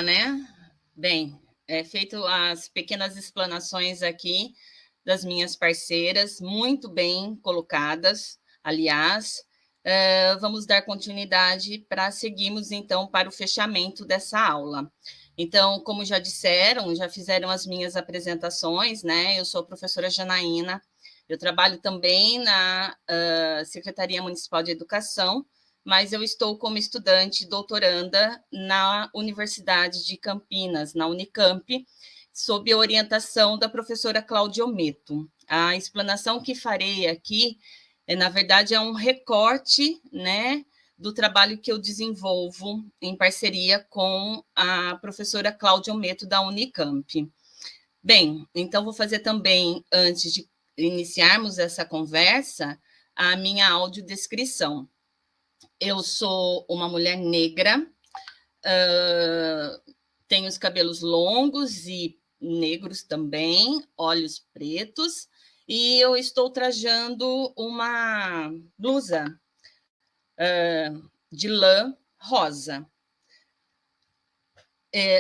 né? Bem, feito as pequenas explanações aqui das minhas parceiras, muito bem colocadas, aliás. Vamos dar continuidade para seguirmos, então, para o fechamento dessa aula. Então, como já disseram, já fizeram as minhas apresentações, né? Eu sou a professora Janaína, eu trabalho também na Secretaria Municipal de Educação, mas eu estou como estudante doutoranda na Universidade de Campinas, na Unicamp, sob a orientação da professora Cláudia Ometo. A explanação que farei aqui, na verdade, é um recorte, né, do trabalho que eu desenvolvo em parceria com a professora Cláudia Ometo, da Unicamp. Bem, então vou fazer também, antes de iniciarmos essa conversa, a minha audiodescrição. Eu sou uma mulher negra, tenho os cabelos longos e negros também, olhos pretos, e eu estou trajando uma blusa de lã rosa.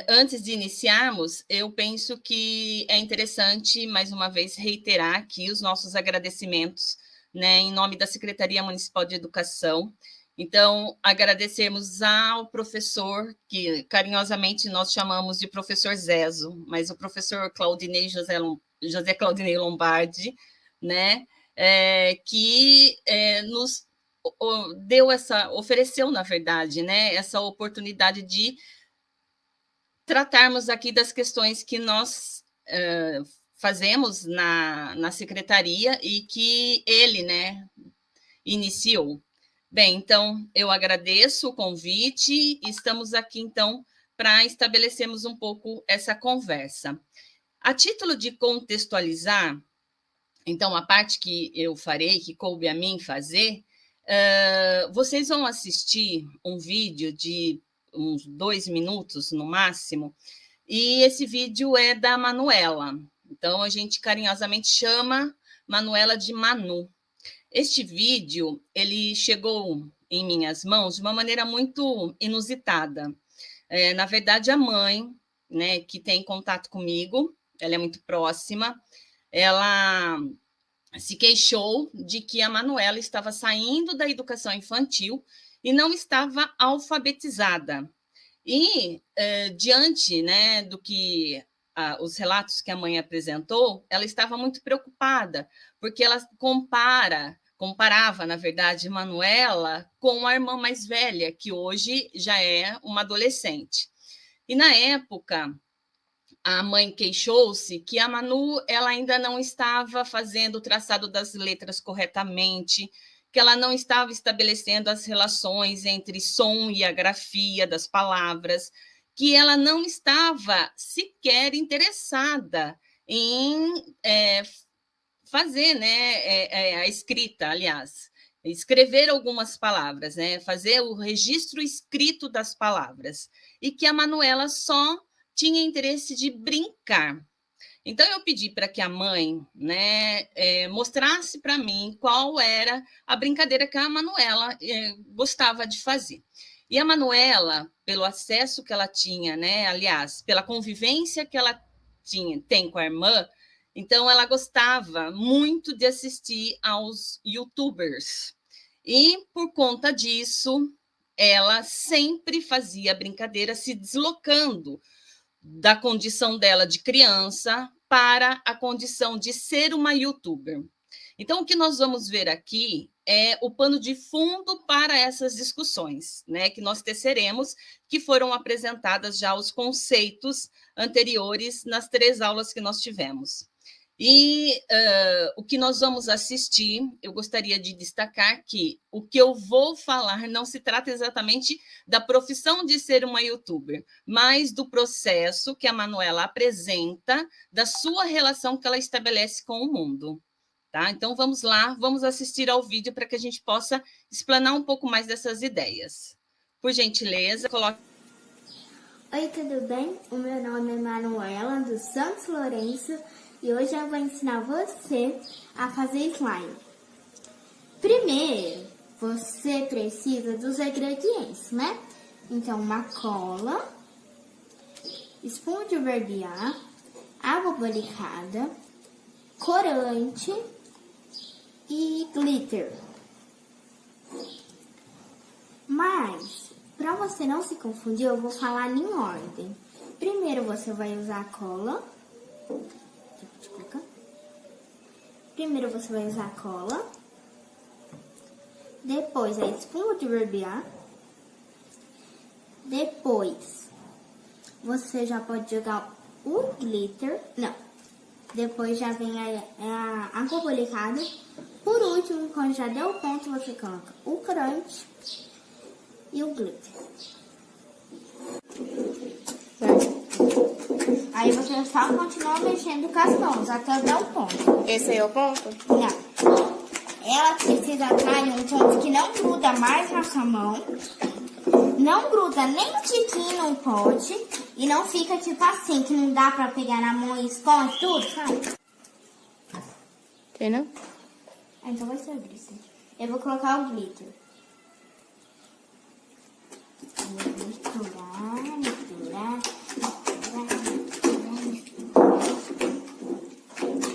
Antes de iniciarmos, eu penso que é interessante, mais uma vez, reiterar aqui os nossos agradecimentos, né, em nome da Secretaria Municipal de Educação. Então, agradecemos ao professor, que carinhosamente nós chamamos de professor Zezo, mas o professor Claudinei José Claudinei Lombardi, né, que nos ofereceu, na verdade, né, essa oportunidade de tratarmos aqui das questões que nós fazemos na secretaria e que ele, né, iniciou. Bem, então, eu agradeço o convite e estamos aqui, então, para estabelecermos um pouco essa conversa. A título de contextualizar, então, a parte que eu farei, que coube a mim fazer, vocês vão assistir um vídeo de uns 2 minutos, no máximo, e esse vídeo é da Manuela. Então, a gente carinhosamente chama Manuela de Manu. Este vídeo, ele chegou em minhas mãos de uma maneira muito inusitada. Na verdade, a mãe, né, que tem contato comigo, ela é muito próxima, ela se queixou de que a Manuela estava saindo da educação infantil e não estava alfabetizada. E, diante, né, do que os relatos que a mãe apresentou, ela estava muito preocupada, porque ela comparava, na verdade, Manuela com a irmã mais velha, que hoje já é uma adolescente. E, na época, a mãe queixou-se que a Manu ela ainda não estava fazendo o traçado das letras corretamente, que ela não estava estabelecendo as relações entre som e a grafia das palavras, que ela não estava sequer interessada em fazer, né, a escrita, aliás, escrever algumas palavras, né, fazer o registro escrito das palavras, e que a Manuela só tinha interesse de brincar. Então, eu pedi para que a mãe, né, mostrasse para mim qual era a brincadeira que a Manuela gostava de fazer. E a Manuela, pelo acesso que ela tinha, né, aliás, pela convivência que ela tem com a irmã, então ela gostava muito de assistir aos YouTubers. E, por conta disso, ela sempre fazia brincadeira se deslocando da condição dela de criança para a condição de ser uma youtuber. Então, o que nós vamos ver aqui é o pano de fundo para essas discussões, né, que nós teceremos, que foram apresentadas já os conceitos anteriores nas 3 aulas que nós tivemos. E o que nós vamos assistir, eu gostaria de destacar que o que eu vou falar não se trata exatamente da profissão de ser uma youtuber, mas do processo que a Manuela apresenta, da sua relação que ela estabelece com o mundo. Tá? Então, vamos lá, vamos assistir ao vídeo para que a gente possa explanar um pouco mais dessas ideias. Por gentileza, coloque. Oi, tudo bem? O meu nome é Manuela dos Santos Lourenço e hoje eu vou ensinar você a fazer slime. Primeiro, você precisa dos ingredientes, né? Então, uma cola, espuma de barbear, água bolicada, corante e glitter. Mas, para você não se confundir, eu vou falar em ordem. Primeiro você vai usar a cola. Primeiro você vai usar a cola. Depois a espuma de barbear. Depois você já pode jogar o glitter. Não. Depois já vem a água bolicada. Por último, quando já deu o ponto, você coloca o corante e o glitter. Aí você só continua mexendo com as mãos até dar o ponto. Esse aí é o ponto? Não. Ela precisa atrair um ponto que não gruda mais na sua mão. Não gruda nem um tiquinho no pote. E não fica tipo assim, que não dá pra pegar na mão e esconde tudo, sabe? Entendeu? Então vai ser o glitter. Eu vou colocar o glitter. Vou misturar.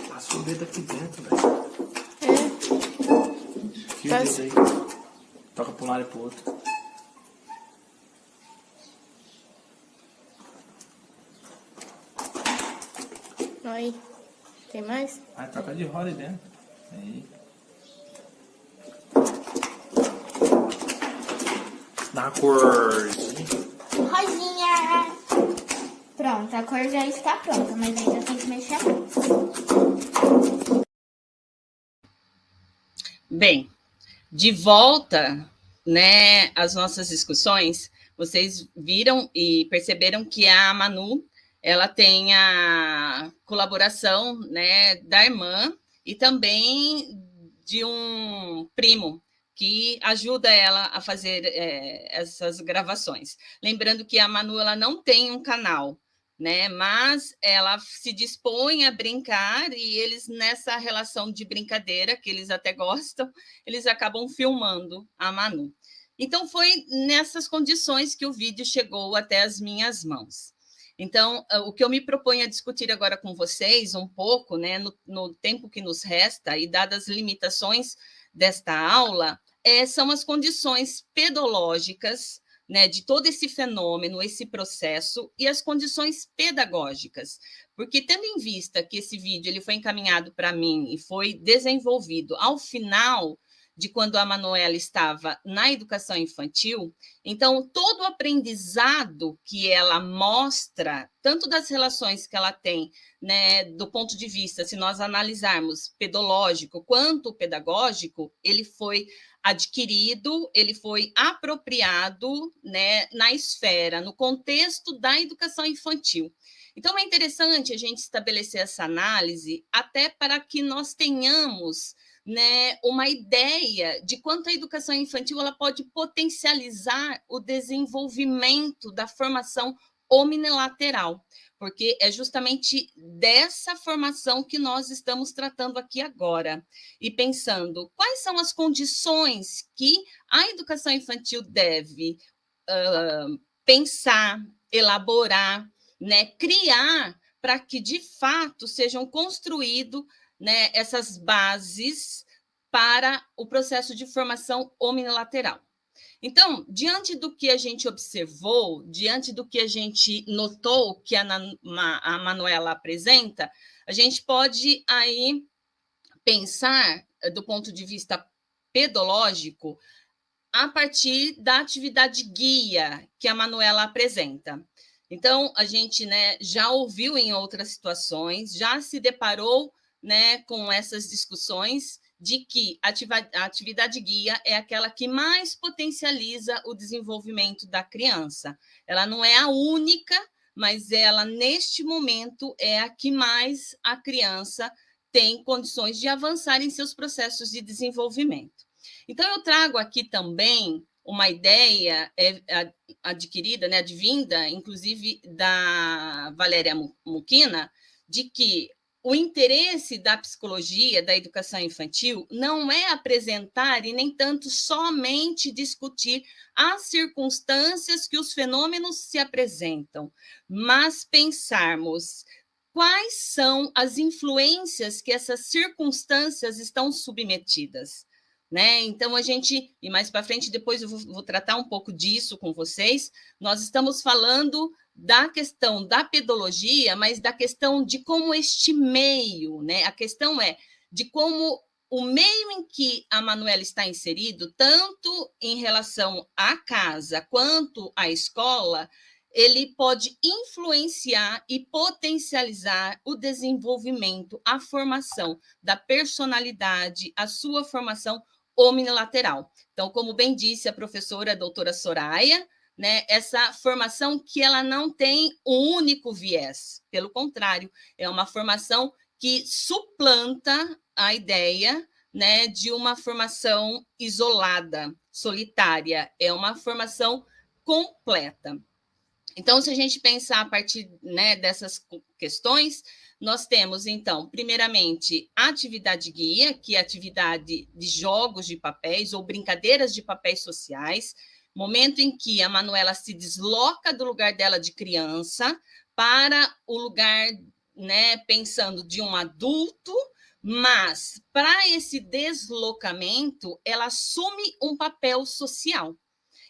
Passa o dedo aqui dentro, velho. Fio o dedo aí. Toca pra um lado e pro outro. Aí. Tem mais? Aí toca de roda aí dentro. Aí. Dá uma corzinha. Rosinha. Pronto, a cor já está pronta, mas ainda tem que mexer mais. Bem, de volta, né, às nossas discussões, vocês viram e perceberam que a Manu, ela tem a colaboração, né, da irmã e também de um primo que ajuda ela a fazer essas gravações. Lembrando que a Manu, ela não tem um canal, né? Mas ela se dispõe a brincar e eles, nessa relação de brincadeira, que eles até gostam, eles acabam filmando a Manu. Então, foi nessas condições que o vídeo chegou até as minhas mãos. Então, o que eu me proponho a discutir agora com vocês um pouco, né, no tempo que nos resta, e dadas as limitações desta aula, são as condições pedológicas, né, de todo esse fenômeno, esse processo, e as condições pedagógicas. Porque, tendo em vista que esse vídeo ele foi encaminhado para mim e foi desenvolvido ao final de quando a Manuela estava na educação infantil, então todo o aprendizado que ela mostra, tanto das relações que ela tem, né, do ponto de vista, se nós analisarmos pedológico quanto pedagógico, ele foi adquirido, ele foi apropriado, né, na esfera, no contexto da educação infantil. Então, é interessante a gente estabelecer essa análise até para que nós tenhamos, né, uma ideia de quanto a educação infantil ela pode potencializar o desenvolvimento da formação omnilateral, porque é justamente dessa formação que nós estamos tratando aqui agora, e pensando quais são as condições que a educação infantil deve pensar, elaborar, né, criar, para que, de fato, sejam construídos, né, essas bases para o processo de formação omnilateral. Então, diante do que a gente observou, diante do que a gente notou que a Manuela apresenta, a gente pode aí pensar, do ponto de vista pedológico, a partir da atividade guia que a Manuela apresenta. Então, a gente, né, já ouviu em outras situações, já se deparou, né, com essas discussões de que a atividade guia é aquela que mais potencializa o desenvolvimento da criança. Ela não é a única, mas ela, neste momento, é a que mais a criança tem condições de avançar em seus processos de desenvolvimento. Então, eu trago aqui também uma ideia adquirida, né, advinda, inclusive, da Valéria Mukina, de que o interesse da psicologia, da educação infantil, não é apresentar e nem tanto somente discutir as circunstâncias que os fenômenos se apresentam, mas pensarmos quais são as influências que essas circunstâncias estão submetidas. Né? Então, a gente, e mais para frente, depois eu vou tratar um pouco disso com vocês, nós estamos falando da questão da pedologia, mas da questão de como este meio, né? A questão é de como o meio em que a Manuela está inserido, tanto em relação à casa quanto à escola, ele pode influenciar e potencializar o desenvolvimento, a formação da personalidade, a sua formação omnilateral. Então, como bem disse a professora a doutora Soraya, né, essa formação que ela não tem um único viés, pelo contrário, é uma formação que suplanta a ideia, né, de uma formação isolada, solitária, é uma formação completa. Então, se a gente pensar a partir, né, dessas questões, nós temos, então, primeiramente, a atividade guia, que é a atividade de jogos de papéis ou brincadeiras de papéis sociais, momento em que a Manuela se desloca do lugar dela de criança para o lugar, né, pensando de um adulto, mas para esse deslocamento, ela assume um papel social.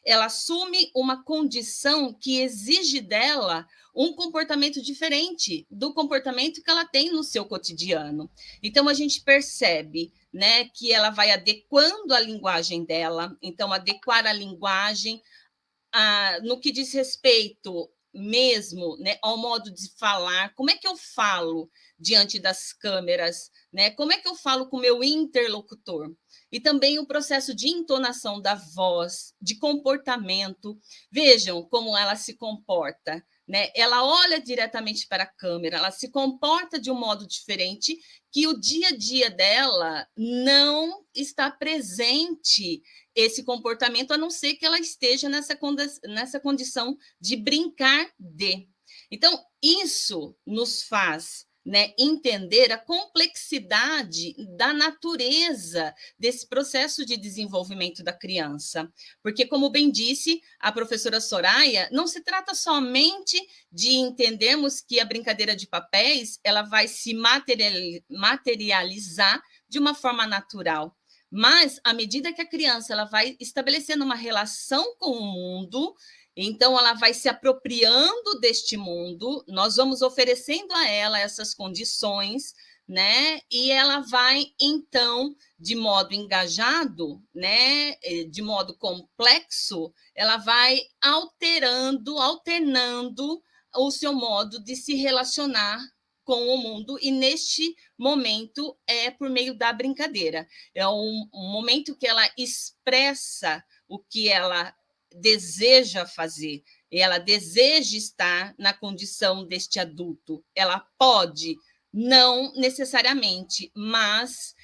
Ela assume uma condição que exige dela um comportamento diferente do comportamento que ela tem no seu cotidiano. Então, a gente percebe, né, que ela vai adequando a linguagem dela, então, adequar a linguagem no que diz respeito mesmo, né, ao modo de falar, como é que eu falo diante das câmeras, né? Como é que eu falo com o meu interlocutor? E também o processo de entonação da voz, de comportamento. Vejam como ela se comporta, né? Ela olha diretamente para a câmera, ela se comporta de um modo diferente que o dia a dia dela não está presente esse comportamento, a não ser que ela esteja nessa condição de brincar de. Então, isso nos faz, né, entender a complexidade da natureza desse processo de desenvolvimento da criança. Porque, como bem disse a professora Soraya, não se trata somente de entendermos que a brincadeira de papéis ela vai se materializar de uma forma natural. Mas, à medida que a criança ela vai estabelecendo uma relação com o mundo, então ela vai se apropriando deste mundo, nós vamos oferecendo a ela essas condições, né? E ela vai, então, de modo engajado, né? De modo complexo, ela vai alternando o seu modo de se relacionar com o mundo, e neste momento é por meio da brincadeira. É um momento que ela expressa o que ela deseja fazer, ela deseja estar na condição deste adulto. Ela pode, não necessariamente, mas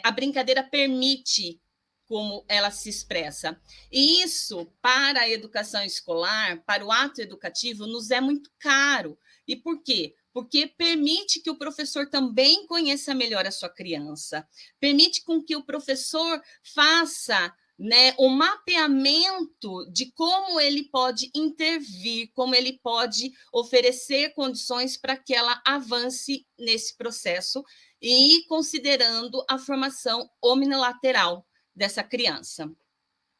a brincadeira permite como ela se expressa. E isso, para a educação escolar, para o ato educativo, nos é muito caro. E por quê? Porque permite que o professor também conheça melhor a sua criança, permite com que o professor faça, né, o mapeamento de como ele pode intervir, como ele pode oferecer condições para que ela avance nesse processo e considerando a formação omnilateral dessa criança.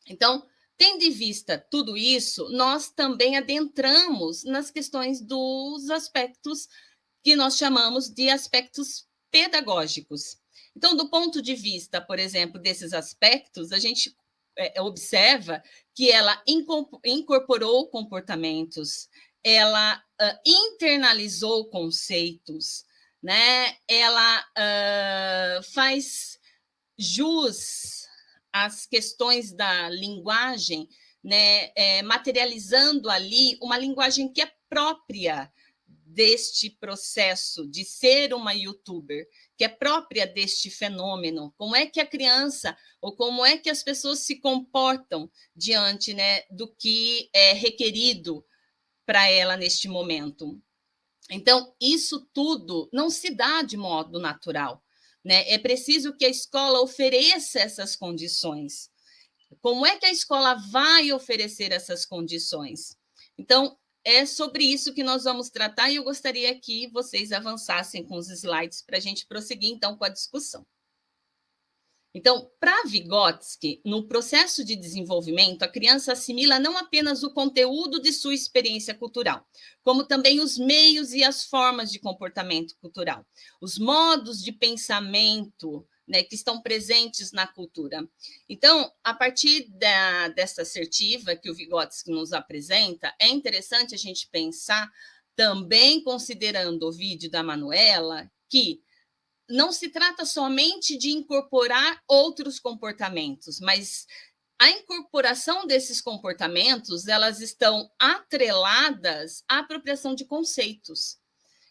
Então, tendo em vista tudo isso, nós também adentramos nas questões dos aspectos que nós chamamos de aspectos pedagógicos. Então, do ponto de vista, por exemplo, desses aspectos, a gente observa que ela incorporou comportamentos, ela internalizou conceitos, né? Ela faz jus às questões da linguagem, né? Materializando ali uma linguagem que é própria deste processo de ser uma youtuber, que é própria deste fenômeno. Como é que a criança, ou como é que as pessoas se comportam diante, né, do que é requerido para ela neste momento. Então, isso tudo não se dá de modo natural, né? É preciso que a escola ofereça essas condições. Como é que a escola vai oferecer essas condições? Então, é sobre isso que nós vamos tratar e eu gostaria que vocês avançassem com os slides para a gente prosseguir, então, com a discussão. Então, para Vygotsky, no processo de desenvolvimento, a criança assimila não apenas o conteúdo de sua experiência cultural, como também os meios e as formas de comportamento cultural, os modos de pensamento, né, que estão presentes na cultura. Então, a partir dessa assertiva que o Vygotsky nos apresenta, é interessante a gente pensar, também considerando o vídeo da Manuela, que não se trata somente de incorporar outros comportamentos, mas a incorporação desses comportamentos, elas estão atreladas à apropriação de conceitos.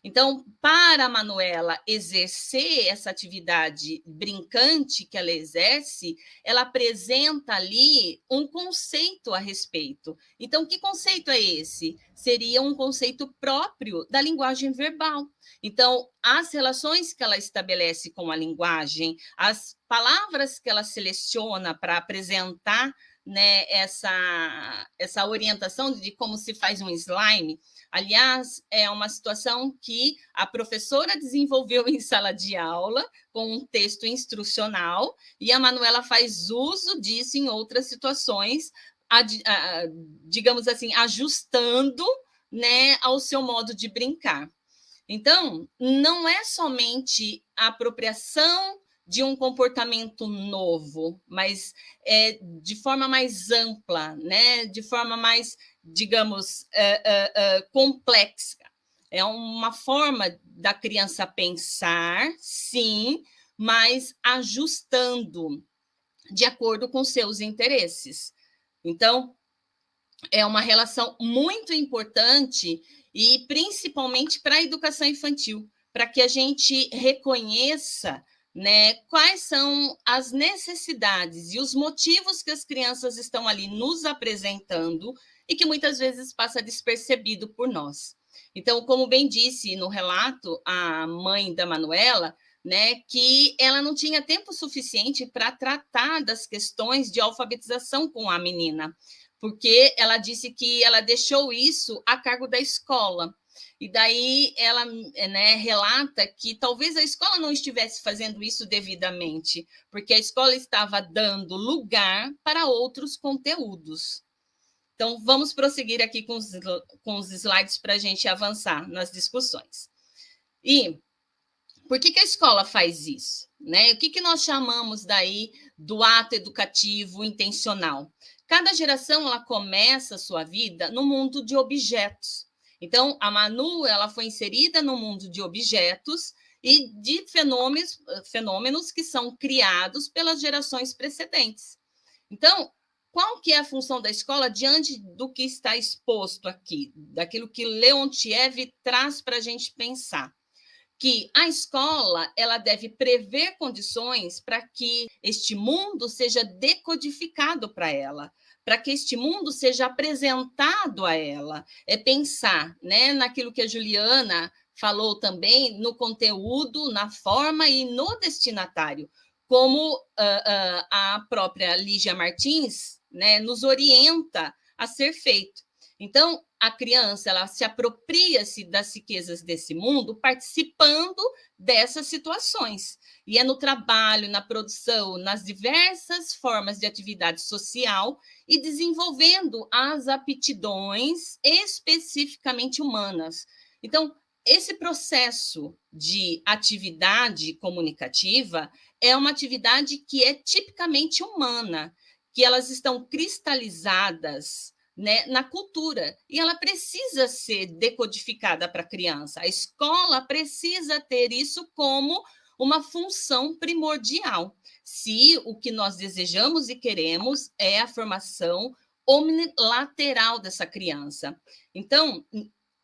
Então, para a Manuela exercer essa atividade brincante que ela exerce, ela apresenta ali um conceito a respeito. Então, que conceito é esse? Seria um conceito próprio da linguagem verbal. Então, as relações que ela estabelece com a linguagem, as palavras que ela seleciona para apresentar, né, essa orientação de como se faz um slime. Aliás, é uma situação que a professora desenvolveu em sala de aula, com um texto instrucional, e a Manuela faz uso disso em outras situações, digamos assim, ajustando, né, ao seu modo de brincar. Então, não é somente a apropriação de um comportamento novo, mas de forma mais ampla, né? De forma mais, digamos, complexa. É uma forma da criança pensar, sim, mas ajustando de acordo com seus interesses. Então, é uma relação muito importante e principalmente para a educação infantil, para que a gente reconheça, né, quais são as necessidades e os motivos que as crianças estão ali nos apresentando e que muitas vezes passa despercebido por nós. Então, como bem disse no relato a mãe da Manuela, né, que ela não tinha tempo suficiente para tratar das questões de alfabetização com a menina, porque ela disse que ela deixou isso a cargo da escola. E daí ela, né, relata que talvez a escola não estivesse fazendo isso devidamente, porque a escola estava dando lugar para outros conteúdos. Então, vamos prosseguir aqui com os slides para a gente avançar nas discussões. E por que a escola faz isso? Né? O que nós chamamos daí do ato educativo intencional? Cada geração ela começa a sua vida no mundo de objetos. Então, a Manu ela foi inserida no mundo de objetos e de fenômenos que são criados pelas gerações precedentes. Então, qual que é a função da escola diante do que está exposto aqui, daquilo que Leontiev traz para a gente pensar? Que a escola ela deve prever condições para que este mundo seja decodificado para ela, para que este mundo seja apresentado a ela. É pensar, né, naquilo que a Juliana falou também, no conteúdo, na forma e no destinatário, como a própria Lígia Martins, né, nos orienta a ser feito. Então, a criança ela se apropria-se das riquezas desse mundo participando dessas situações. E é no trabalho, na produção, nas diversas formas de atividade social e desenvolvendo as aptidões especificamente humanas. Então, esse processo de atividade comunicativa é uma atividade que é tipicamente humana, que elas estão cristalizadas, né, na cultura, e ela precisa ser decodificada para a criança. A escola precisa ter isso como uma função primordial, se o que nós desejamos e queremos é a formação omnilateral dessa criança. Então,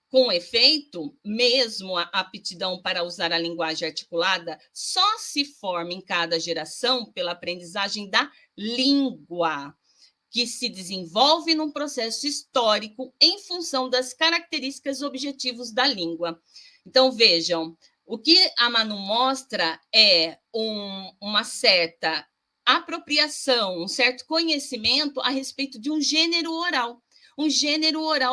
com efeito, mesmo a aptidão para usar a linguagem articulada só se forma em cada geração pela aprendizagem da língua, que se desenvolve num processo histórico em função das características objetivos da língua. Então, vejam, o que a Manu mostra é uma certa apropriação, um certo conhecimento a respeito de um gênero oral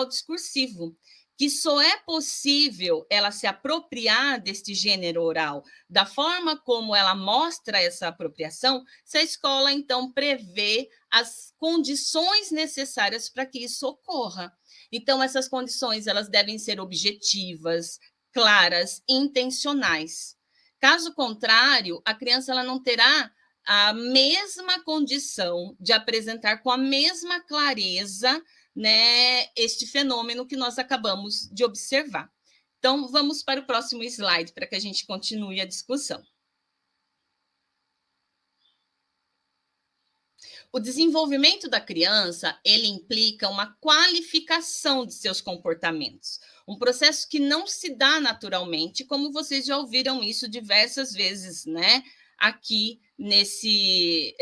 discursivo, que só é possível ela se apropriar deste gênero oral, da forma como ela mostra essa apropriação, se a escola, então, prevê as condições necessárias para que isso ocorra. Então, essas condições elas devem ser objetivas, claras, intencionais. Caso contrário, a criança ela não terá a mesma condição de apresentar com a mesma clareza, né, este fenômeno que nós acabamos de observar. Então, vamos para o próximo slide para que a gente continue a discussão. O desenvolvimento da criança, ele implica uma qualificação de seus comportamentos, um processo que não se dá naturalmente, como vocês já ouviram isso diversas vezes, né? Aqui nesse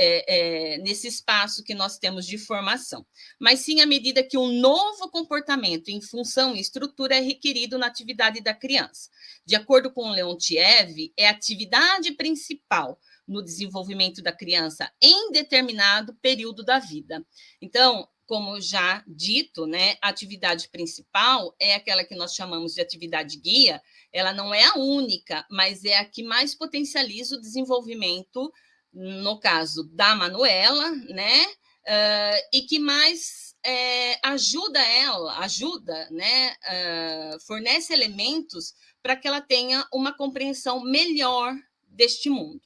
espaço que nós temos de formação. Mas sim à medida que um novo comportamento em função e estrutura é requerido na atividade da criança. De acordo com Leontiev, é a atividade principal no desenvolvimento da criança em determinado período da vida. Então, como já dito, né, a atividade principal é aquela que nós chamamos de atividade guia. Ela não é a única, mas é a que mais potencializa o desenvolvimento, no caso da Manuela, né, e que mais ajuda, né, fornece elementos para que ela tenha uma compreensão melhor deste mundo.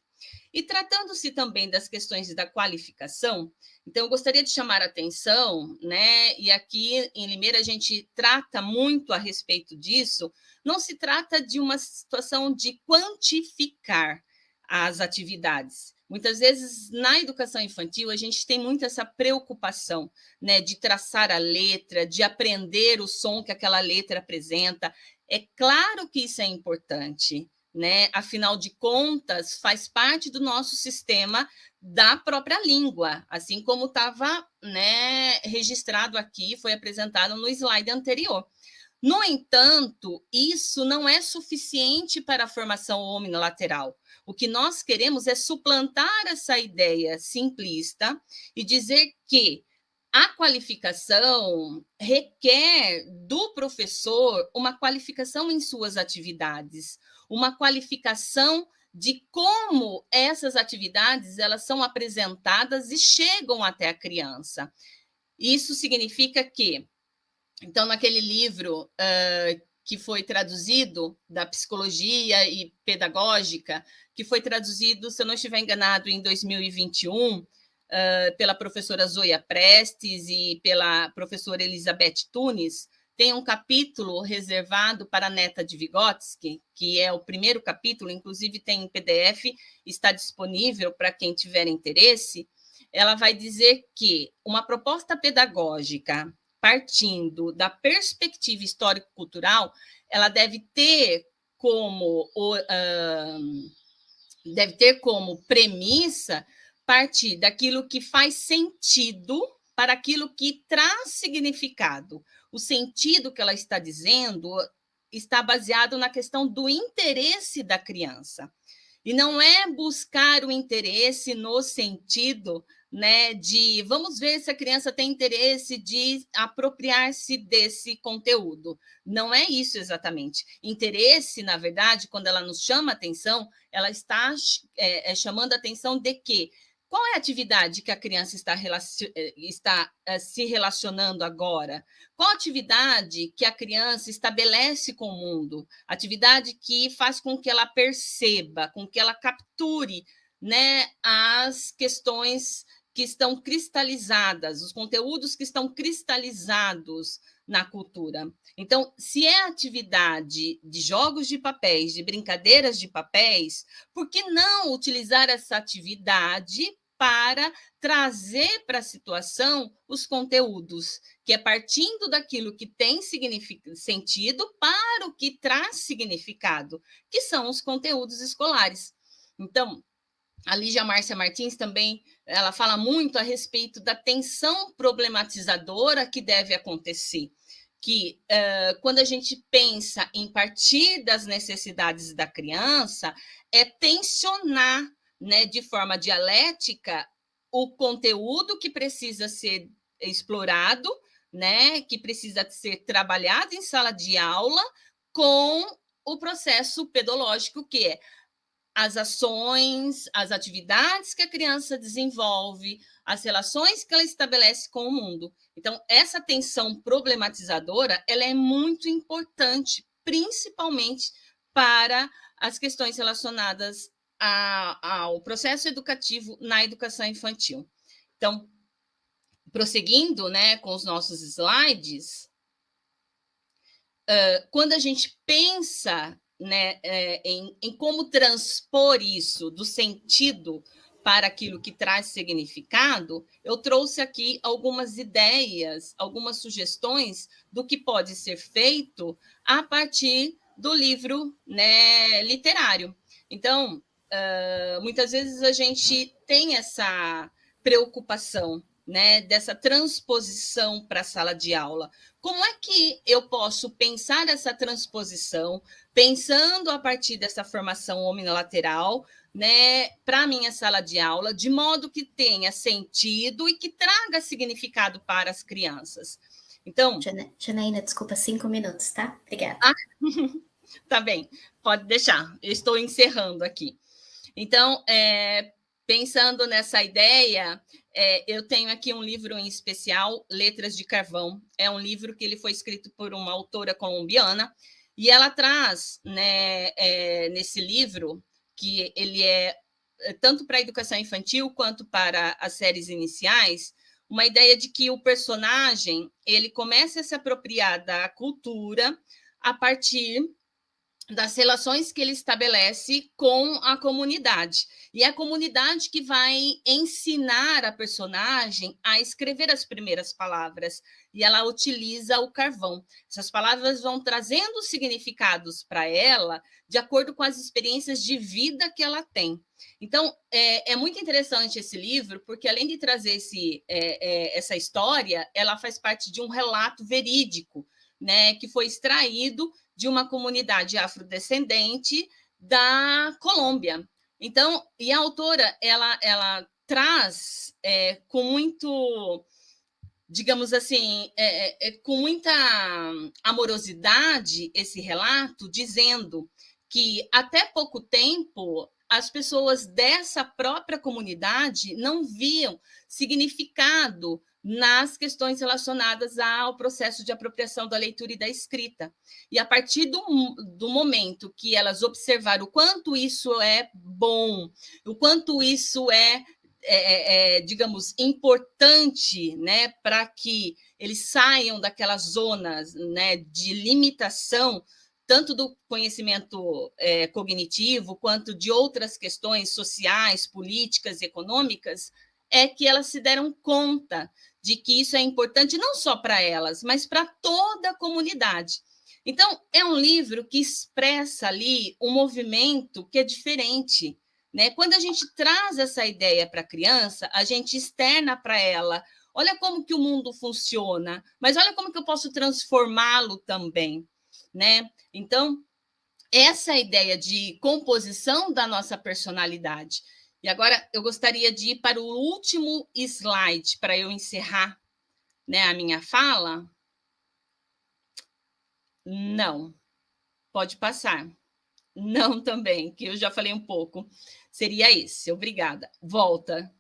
E tratando-se também das questões da qualificação, então eu gostaria de chamar a atenção, né? E aqui em Limeira a gente trata muito a respeito disso. Não se trata de uma situação de quantificar as atividades. Muitas vezes na educação infantil a gente tem muito essa preocupação, né? De traçar a letra, de aprender o som que aquela letra apresenta. É claro que isso é importante, né? Afinal de contas, faz parte do nosso sistema da própria língua, assim como estava, né, registrado aqui, foi apresentado no slide anterior. No entanto, isso não é suficiente para a formação hominilateral. O que nós queremos é suplantar essa ideia simplista e dizer que a qualificação requer do professor uma qualificação em suas atividades, uma qualificação de como essas atividades elas são apresentadas e chegam até a criança. Isso significa que, então, naquele livro que foi traduzido, da psicologia e pedagógica, que foi traduzido, se eu não estiver enganado, em 2021, pela professora Zoya Prestes e pela professora Elizabeth Tunes, tem um capítulo reservado para a Neta de Vygotsky, que é o primeiro capítulo, inclusive tem em PDF, está disponível para quem tiver interesse. Ela vai dizer que uma proposta pedagógica partindo da perspectiva histórico-cultural, ela deve ter como premissa partir daquilo que faz sentido para aquilo que traz significado. O sentido que ela está dizendo está baseado na questão do interesse da criança. E não é buscar o interesse no sentido, né, de vamos ver se a criança tem interesse de apropriar-se desse conteúdo. Não é isso exatamente. Interesse, na verdade, quando ela nos chama atenção, ela está chamando a atenção de que qual é a atividade que a criança está se relacionando agora? Qual a atividade que a criança estabelece com o mundo? Atividade que faz com que ela perceba, com que ela capture, né, as questões que estão cristalizadas, os conteúdos que estão cristalizados na cultura. Então, se é atividade de jogos de papéis, de brincadeiras de papéis, por que não utilizar essa atividade para trazer para a situação os conteúdos, que é partindo daquilo que tem sentido para o que traz significado, que são os conteúdos escolares. Então, A Lígia Márcia Martins também, ela fala muito a respeito da tensão problematizadora que deve acontecer, que quando a gente pensa em partir das necessidades da criança, é tensionar, né, de forma dialética o conteúdo que precisa ser explorado, né, que precisa ser trabalhado em sala de aula, com o processo pedagógico, que é as ações, as atividades que a criança desenvolve, as relações que ela estabelece com o mundo. Então, essa tensão problematizadora, ela é muito importante, principalmente para as questões relacionadas ao processo educativo na educação infantil. Então, prosseguindo, né, com os nossos slides, quando a gente pensa, né, em como transpor isso do sentido para aquilo que traz significado, eu trouxe aqui algumas ideias, algumas sugestões do que pode ser feito a partir do livro, né, literário. Então, muitas vezes a gente tem essa preocupação, né, dessa transposição para a sala de aula. Como é que eu posso pensar essa transposição, pensando a partir dessa formação hominilateral, né, para a minha sala de aula, de modo que tenha sentido e que traga significado para as crianças? Então, Janaína, desculpa, 5 minutos, tá? Obrigada. Tá bem, pode deixar, eu estou encerrando aqui. Então, pensando nessa ideia, eu tenho aqui um livro em especial, Letras de Carvão. É um livro que ele foi escrito por uma autora colombiana, e ela traz, né, nesse livro, que ele é tanto para a educação infantil quanto para as séries iniciais, uma ideia de que o personagem ele começa a se apropriar da cultura a partir das relações que ele estabelece com a comunidade. E é a comunidade que vai ensinar a personagem a escrever as primeiras palavras. E ela utiliza o carvão. Essas palavras vão trazendo significados para ela de acordo com as experiências de vida que ela tem. Então, é muito interessante esse livro, porque além de trazer essa história, ela faz parte de um relato verídico, né, que foi extraído de uma comunidade afrodescendente da Colômbia. Então, e a autora, ela traz com muito, digamos assim, com muita amorosidade esse relato, dizendo que até pouco tempo as pessoas dessa própria comunidade não viam significado nas questões relacionadas ao processo de apropriação da leitura e da escrita. E a partir do momento que elas observaram o quanto isso é bom, o quanto isso digamos, importante, né, para que eles saiam daquelas zonas, né, de limitação, tanto do conhecimento cognitivo, quanto de outras questões sociais, políticas, econômicas, é que elas se deram conta de que isso é importante não só para elas, mas para toda a comunidade. Então, é um livro que expressa ali um movimento que é diferente, né? Quando a gente traz essa ideia para a criança, a gente externa para ela, olha como que o mundo funciona, mas olha como que eu posso transformá-lo também, né? Então, essa ideia de composição da nossa personalidade. E agora eu gostaria de ir para o último slide para eu encerrar, né, a minha fala. Não, pode passar. Não também, que eu já falei um pouco. Seria esse, obrigada. Volta,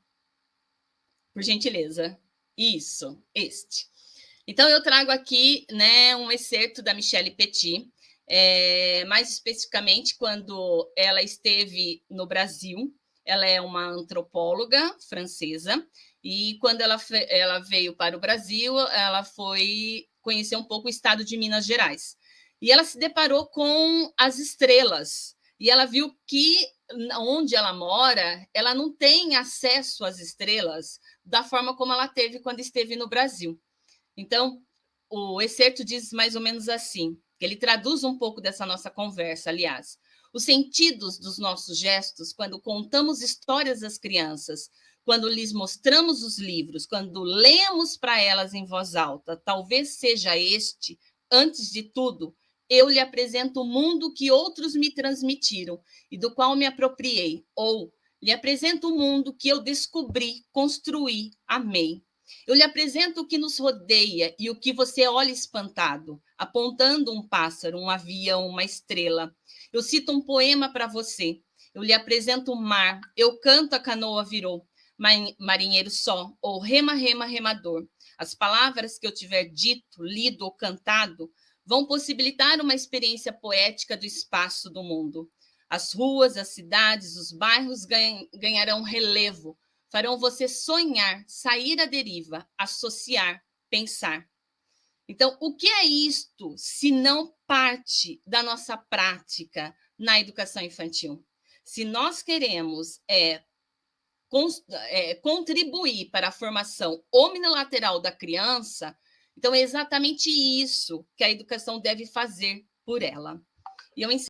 por gentileza. Isso, este. Então, eu trago aqui, né, um excerto da Michelle Petit, mais especificamente quando ela esteve no Brasil. Ela é uma antropóloga francesa, e quando ela veio para o Brasil, ela foi conhecer um pouco o estado de Minas Gerais. E ela se deparou com as estrelas, e ela viu que onde ela mora, ela não tem acesso às estrelas da forma como ela teve quando esteve no Brasil. Então, o excerto diz mais ou menos assim, ele traduz um pouco dessa nossa conversa, aliás. Os sentidos dos nossos gestos, quando contamos histórias às crianças, quando lhes mostramos os livros, quando lemos para elas em voz alta, talvez seja este, antes de tudo, eu lhe apresento o mundo que outros me transmitiram e do qual me apropriei, ou lhe apresento o mundo que eu descobri, construí, amei. Eu lhe apresento o que nos rodeia e o que você olha espantado, apontando um pássaro, um avião, uma estrela. Eu cito um poema para você. Eu lhe apresento o mar. Eu canto, a canoa virou. Marinheiro só, ou rema, rema, remador. As palavras que eu tiver dito, lido ou cantado vão possibilitar uma experiência poética do espaço do mundo. As ruas, as cidades, os bairros ganharão relevo, farão você sonhar, sair à deriva, associar, pensar. Então, o que é isto, se não parte da nossa prática na educação infantil? Se nós queremos contribuir para a formação omnilateral da criança, então é exatamente isso que a educação deve fazer por ela. E eu